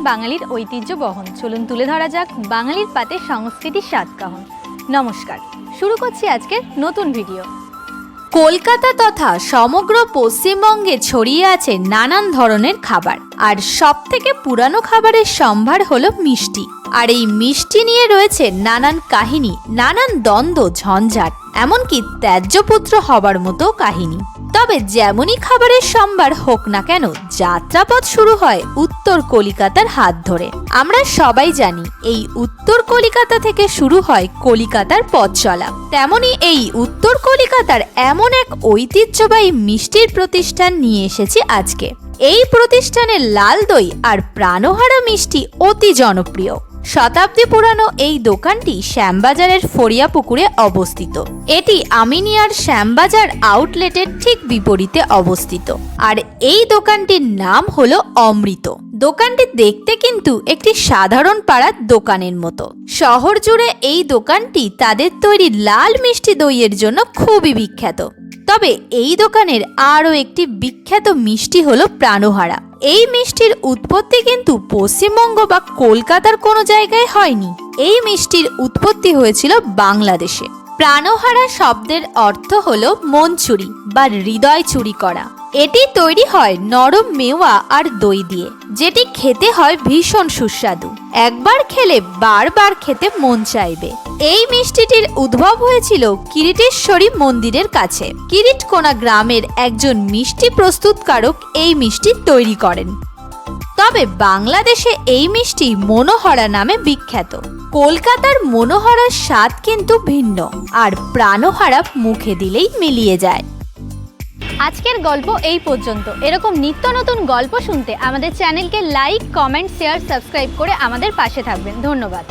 বাঙালির ঐতিহ্য বহন। চলুন তুলে ধরা যাক বাঙালির পাতে সংস্কৃতির সাতকাহন। নমস্কার, শুরু করছি আজকের নতুন ভিডিও। কলকাতা তথা সমগ্র পশ্চিমবঙ্গে ছড়িয়ে আছে নানান ধরনের খাবার, আর সবথেকে পুরানো খাবারের সম্ভার হলো মিষ্টি। আর এই মিষ্টি নিয়ে রয়েছে নানান কাহিনী, নানান দ্বন্দ্ব, ঝঞ্ঝাট, এমনকি ত্যায্যপুত্র হবার মতো কাহিনী। তবে যেমনই খাবারের সম্ভার হোক না কেন, যাত্রাপথ শুরু হয় উত্তর কলিকাতার হাত ধরে। আমরা সবাই জানি এই উত্তর কলিকাতা থেকে শুরু হয় কলিকাতার পথ চলা। তেমনি এই উত্তর কলিকাতার এমন এক ঐতিহ্যবাহী মিষ্টির প্রতিষ্ঠান নিয়ে এসেছি আজকে। এই প্রতিষ্ঠানের লাল দই আর প্রাণহারা মিষ্টি অতি জনপ্রিয়। শতাব্দী পুরানো এই দোকানটি শ্যামবাজারের ফরিয়াপুকুরে অবস্থিত। এটি আমিনিয়ার শ্যামবাজার আউটলেটের ঠিক বিপরীতে অবস্থিত। আর এই দোকানটির নাম হলো অমৃত। দোকানটি দেখতে কিন্তু একটি সাধারণ পাড়ার দোকানের মতো। শহর জুড়ে এই দোকানটি তাদের তৈরি লাল মিষ্টি দইয়ের জন্য খুবই বিখ্যাত। তবে এই দোকানের আরও একটি বিখ্যাত মিষ্টি হলো প্রাণহারা। এই মিষ্টির উৎপত্তি কিন্তু পশ্চিমবঙ্গ বা কলকাতার কোনো জায়গায় হয়নি। এই মিষ্টির উৎপত্তি হয়েছিল বাংলাদেশে। প্রাণহারা শব্দের অর্থ হলো মন চুরি বা হৃদয় চুরি করা। এটি তৈরি হয় নরম মেওয়া আর দই দিয়ে, যেটি খেতে হয় ভীষণ সুস্বাদু। একবার খেলে বারবার খেতে মন চাইবে। এই মিষ্টিটির উদ্ভব হয়েছিল কিরিটেশ্বরী মন্দিরের কাছে। কিরিটকোনা গ্রামের একজন মিষ্টি প্রস্তুতকারক এই মিষ্টি তৈরি করেন। তবে বাংলাদেশে এই মিষ্টি মনোহরা নামে বিখ্যাত। কলকাতার মনোহরার স্বাদ কিন্তু ভিন্ন, আর প্রাণহারা মুখে দিলেই মিলিয়ে যায়। আজকের গল্প এই পর্যন্ত। এরকম নিত্য নতুন গল্প শুনতে আমাদের চ্যানেলকে লাইক, কমেন্ট, শেয়ার, সাবস্ক্রাইব করে আমাদের পাশে থাকবেন। ধন্যবাদ।